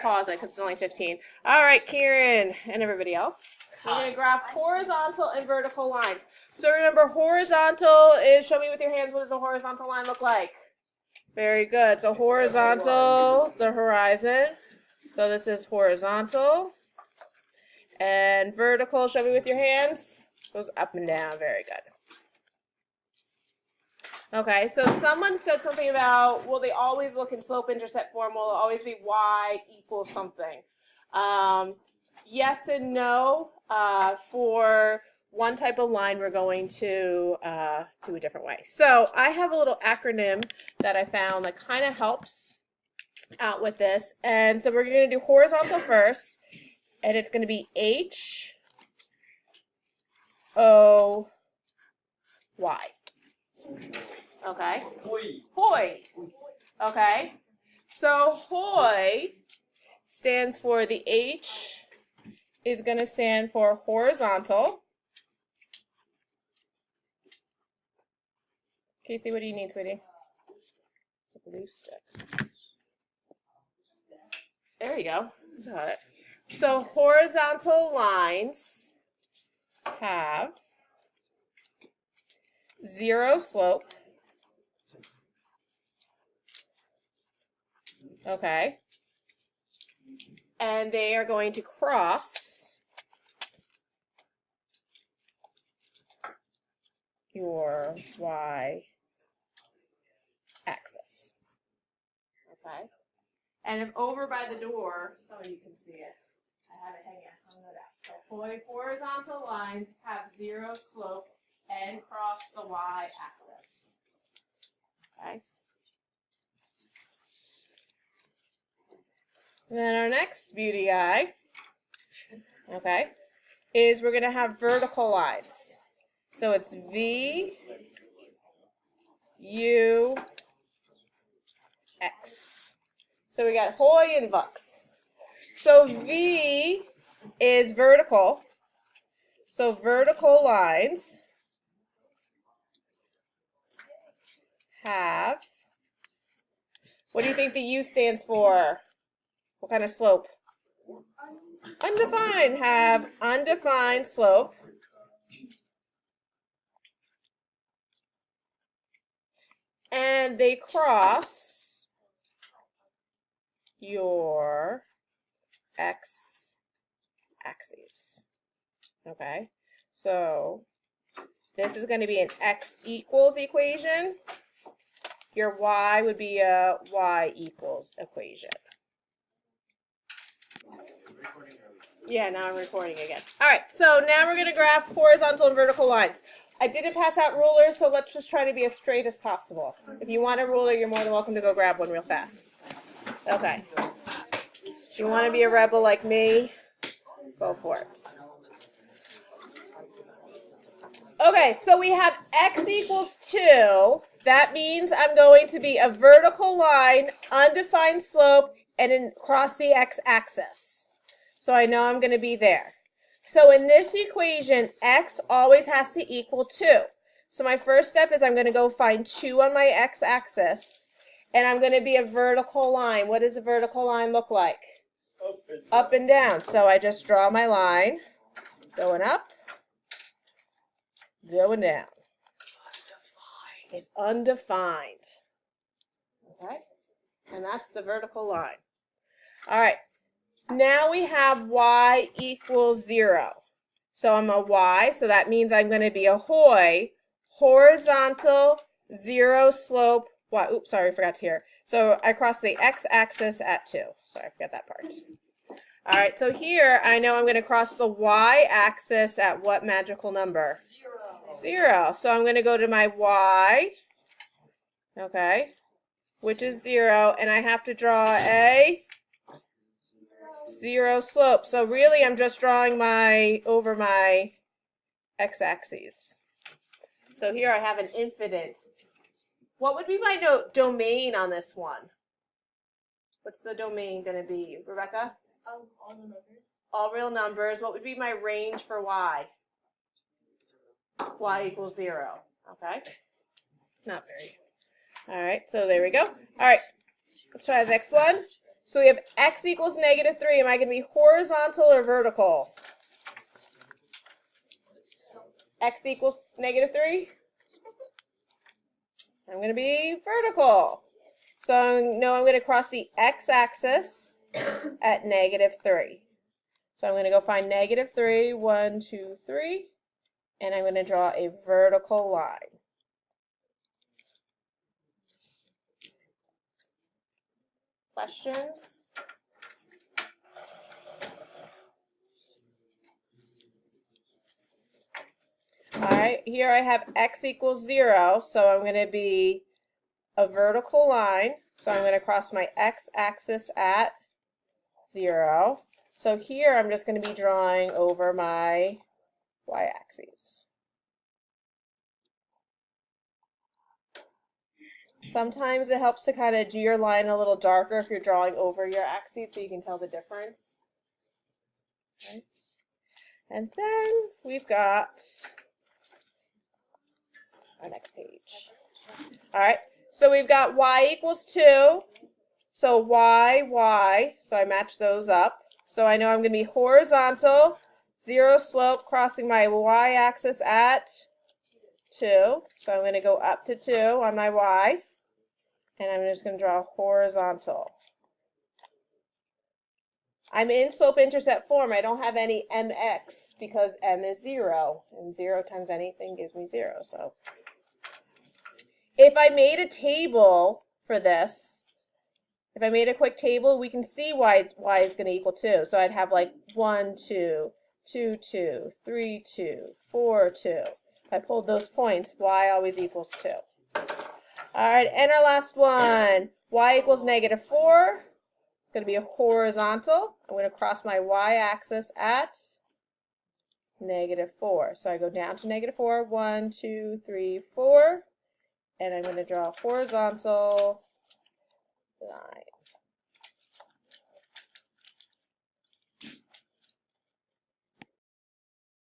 pause it because it's only 15. All right, Kieran and everybody else. We're going to graph horizontal and vertical lines. So remember, horizontal is, show me with your hands, what does a horizontal line look like? Very good. So horizontal, the horizon. So this is horizontal. And vertical, show me with your hands, goes up and down. Very good. Okay, so someone said something about, will they always look in slope-intercept form? Will it always be y equals something? Yes and no. For one type of line, we're going to do a different way. So I have a little acronym that I found that kind of helps out with this. And so we're going to do horizontal first, and it's going to be H-O-Y. Okay. Hoi. Okay. So hoi stands for, the H is going to stand for horizontal. Casey, what do you need, sweetie? A blue stick. There you go. Got it. So horizontal lines have 0 slope. Okay. And they are going to cross your y-axis. Okay. And if over by the door, so you can see it, I have it hanging on the back. So horizontal lines have 0 slope and cross the y-axis. Okay. And then our next beauty guy, okay, is we're going to have vertical lines. So it's V, U, X. So we got hoi and vux. So V is vertical. So vertical lines have, what do you think the U stands for? What kind of slope? Undefined. Have undefined slope. And they cross your x-axis. Okay? So this is going to be an x equals equation. Your y would be a y equals equation. Yeah, now I'm recording again. All right, so now we're going to graph horizontal and vertical lines. I didn't pass out rulers, so let's just try to be as straight as possible. If you want a ruler, you're more than welcome to go grab one real fast. Okay. If you want to be a rebel like me, go for it. Okay, so we have x equals 2. That means I'm going to be a vertical line, undefined slope, and across the x-axis. So I know I'm going to be there. So in this equation, x always has to equal 2. So my first step is I'm going to go find 2 on my x-axis, and I'm going to be a vertical line. What does a vertical line look like? Up and down. So I just draw my line, going up, going down. It's undefined. Okay? And that's the vertical line. All right. Now we have y equals 0. So I'm a y, so that means I'm going to be a hoi, horizontal, 0 slope, y. Oops, sorry, I forgot to hear. So I cross the x-axis at 2. Sorry, I forgot that part. All right, so here I know I'm going to cross the y-axis at what magical number? 0. So I'm going to go to my y, okay, which is 0, and I have to draw a 0 slope. So really I'm just drawing over my x-axis. So here I have an infinite. What would be my domain on this one? What's the domain going to be, Rebecca? All the numbers. All real numbers. What would be my range for y? Y equals 0. Okay? Not very. All right, so there we go. All right, let's try the next one. So we have x equals negative 3. Am I going to be horizontal or vertical? X equals negative 3? I'm going to be vertical. So I know I'm going to cross the x-axis at negative 3. So I'm going to go find negative 3, 1, 2, 3, and I'm going to draw a vertical line. Questions? All right, here I have x equals 0, so I'm going to be a vertical line. So I'm going to cross my x-axis at 0. So here I'm just going to be drawing over my y-axis. Sometimes it helps to kind of do your line a little darker if you're drawing over your axis so you can tell the difference. Okay. And then we've got our next page. All right, so we've got y equals 2. So y, y, so I match those up. So I know I'm going to be horizontal, 0 slope, crossing my y-axis at 2. So I'm going to go up to 2 on my y. And I'm just going to draw horizontal. I'm in slope-intercept form. I don't have any mx because m is 0. And 0 times anything gives me 0. So if I made a table for this, if I made a quick table, we can see y is going to equal 2. So I'd have like 1, 2, 2, 2, 3, 2, 4, 2. If I pulled those points, y always equals 2. All right, and our last one, y equals negative 4. It's going to be a horizontal. I'm going to cross my y-axis at negative 4. So I go down to negative 4, 1, 2, 3, 4, and I'm going to draw a horizontal line.